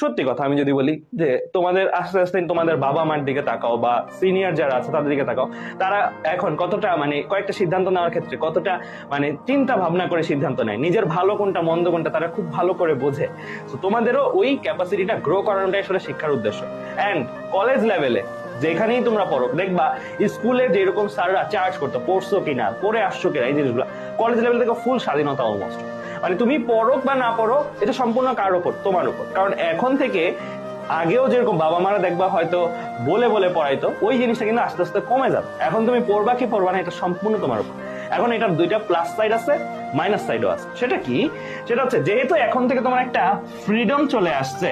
সত্যি কথা আমি যদি বলি যে তোমাদের আস্তে আস্তে তোমাদের বাবা মার দিকে তাকাও বা সিনিয়র যারা আছে তাদের দিকে তাকাও, তারা এখন কতটা মানে কয়েকটা সিদ্ধান্ত নেওয়ার ক্ষেত্রে কতটা মানে চিন্তা ভাবনা করে সিদ্ধান্ত নেয়, নিজের ভালো কোনটা মন্দ কোনটা তারা খুব ভালো করে বোঝে। তো তোমাদেরও ওই ক্যাপাসিটিটা গ্রো করানোটাই আসলে শিক্ষার উদ্দেশ্য। অ্যান্ড কলেজ লেভেলে যেখানেই তোমরা পড়ো, দেখবা স্কুলে যেরকম স্যাররা চার্জ করতো পড়ছো কিনা, পড়ে আসছো কিনা, এই জিনিসগুলো কলেজ লেভেল থেকে ফুল স্বাধীনতা অলমোস্ট। মানে তুমি পড়ো বা না পড়ো এটা সম্পূর্ণ কার উপর, তোমার উপর। কারণ এখন থেকে আগেও যেরকম বাবা মারা দেখবা হয়তো বলে বলে পড়াইতো, ওই জিনিসটা কিন্তু আস্তে আস্তে কমে যাবে। এখন তুমি পড়বা কি পড়বা না এটা সম্পূর্ণ তোমার উপর। এখন এটার দুইটা প্লাস সাইড আছে, মাইনাস সাইডও আছে। সেটা কি? সেটা হচ্ছে যেহেতু এখন থেকে তোমার একটা ফ্রিডম চলে আসছে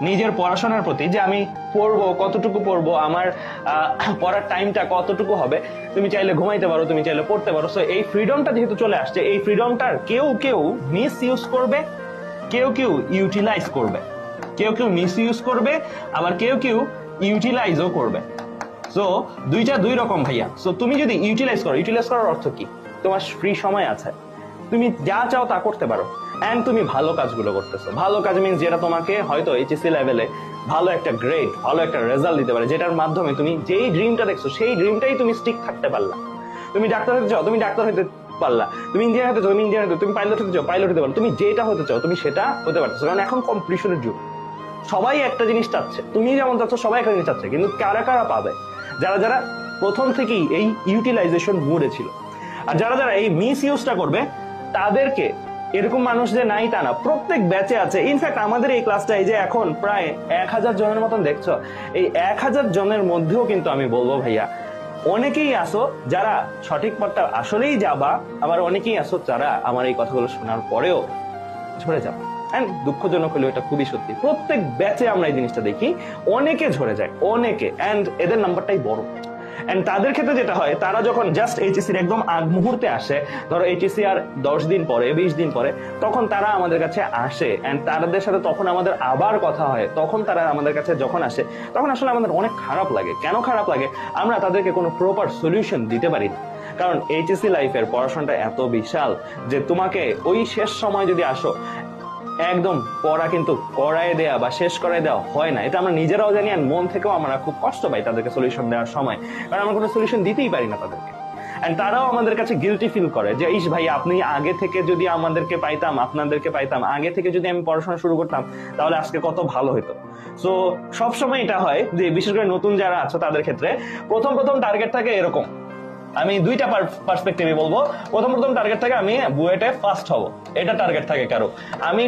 নিজের পড়াশোনার প্রতি, যে আমি পড়বো কতটুকু পড়বো, আমার পড়ার টাইমটা কতটুকু হবে, তুমি চাইলে ঘুমাইতে পারো, তুমি চাইলে পড়তে পারো। সো এই ফ্রিডমটা যেহেতু চলে আসছে, এই ফ্রিডমটার কেউ কেউ মিস ইউজ করবে, কেউ কেউ ইউটিলাইজ করবে, কেউ কেউ মিস ইউজ করবে, আবার কেউ কেউ ইউটিলাইজও করবে। সো দুইটা দুই রকম ভাইয়া। সো তুমি যদি ইউটিলাইজ করো, ইউটিলাইজ করার অর্থ কি? তোমার ফ্রি সময় আছে, তুমি যা চাও তা করতে পারো, এন্ড তুমি ভালো কাজগুলো করতেছো। ভালো কাজ মিন্স যেটা তোমাকে হয়তো এইচএসসি লেভেলে ভালো একটা গ্রেড, ভালো একটা রেজাল্ট দিতে পারে, যেটার মাধ্যমে তুমি যেই ড্রিমটা দেখছো সেই ড্রিমটাই তুমি স্টিক থাকতে পারলা। তুমি ডাক্তার হতে চাও, তুমি ডাক্তার হতে পারলা। তুমি ইঞ্জিনিয়ার হতে চাও, তুমি ইঞ্জিনিয়ার হতে, তুমি পাইলট হতে চাও, পাইলট হতে পারো। তুমি যেটা হতে চাও তুমি সেটা হতে পারছো। কারণ এখন কম্পিটিশনের যুগ, সবাই একটা জিনিস চাচ্ছে, তুমি যেমন চাচ্ছ সবাই একটা জিনিস চাচ্ছে। কিন্তু কারা কারা পাবে? যারা যারা প্রথম থেকেই এই ইউটিলাইজেশন মোডে ছিল। আর যারা যারা এই মিস ইউজটা করবে তাদেরকে, এরকম মানুষ যে নাই তা না, প্রত্যেক ব্যাচে আছে। ইনফ্যাক্ট আমাদের এই ক্লাসটা এই যে এখন প্রায় 1000 জনের মতন দেখছো, এই 1000 জনের মধ্যেও কিন্তু আমি বলবো ভাইয়া অনেকেই আসো যারা সঠিক পথটা আসলেই যাবা, আবার অনেকেই আসো যারা আমার এই কথাগুলো শোনার পরেও ঝরে যাবে। হ্যাঁ, দুঃখজনক হলেও এটা খুবই সত্যি। প্রত্যেক ব্যাচে আমরা এই জিনিসটা দেখি, অনেকে ঝরে যায়, অনেকে। অ্যান্ড এদের নাম্বারটাই বড়। এন্ড তাদের ক্ষেত্রে যেটা হয়, তারা যখন জাস্ট এইচএসসির একদম আগ মুহূর্তে আসে, ধরো এইচএসসি আর 10 দিন পরে 20 দিন পরে, তখন তারা আমাদের কাছে আসে। এন্ড তাদের সাথে তখন আমাদের আবার কথা হয়। তখন তারা আমাদের কাছে যখন আসে তখন আসলে আমাদের অনেক খারাপ লাগে। কেন খারাপ লাগে? আমরা তাদেরকে কোনো প্রপার সলিউশন দিতে পারি না। কারণ এইচএসসি লাইফের পড়াশোনাটা এত বিশাল যে তোমাকে ওই শেষ সময় যদি আসো, একদম পড়া কিন্তু করায় দেয়া বা শেষ করায় দেওয়া হয় না। এটা আমরা নিজেরাও জানি, আর মন থেকেও আমরা খুব কষ্ট পাই তাদেরকে সলিউশন দেওয়ার সময়। কারণ আমরা কোনো সলিউশন দিতেই পারি না তাদেরকে। এন্ড তারাও আমাদের কাছে গিলটি ফিল করে যে ইস ভাই, আপনি আগে থেকে যদি আমাদেরকে পাইতাম, আপনাদেরকে পাইতাম, আগে থেকে যদি আমি পড়াশোনা শুরু করতাম তাহলে আজকে কত ভালো হতো। সো সবসময় এটা হয় যে বিশেষ করে নতুন যারা আছো তাদের ক্ষেত্রে প্রথম প্রথম টার্গেট থাকে এরকম। আমি দুইটা পার্সপেক্টিভে বলবো। প্রথম টার্গেট থাকে আমি বুয়েটে ফার্স্ট হব, এটা টার্গেট থাকে কারো। আমি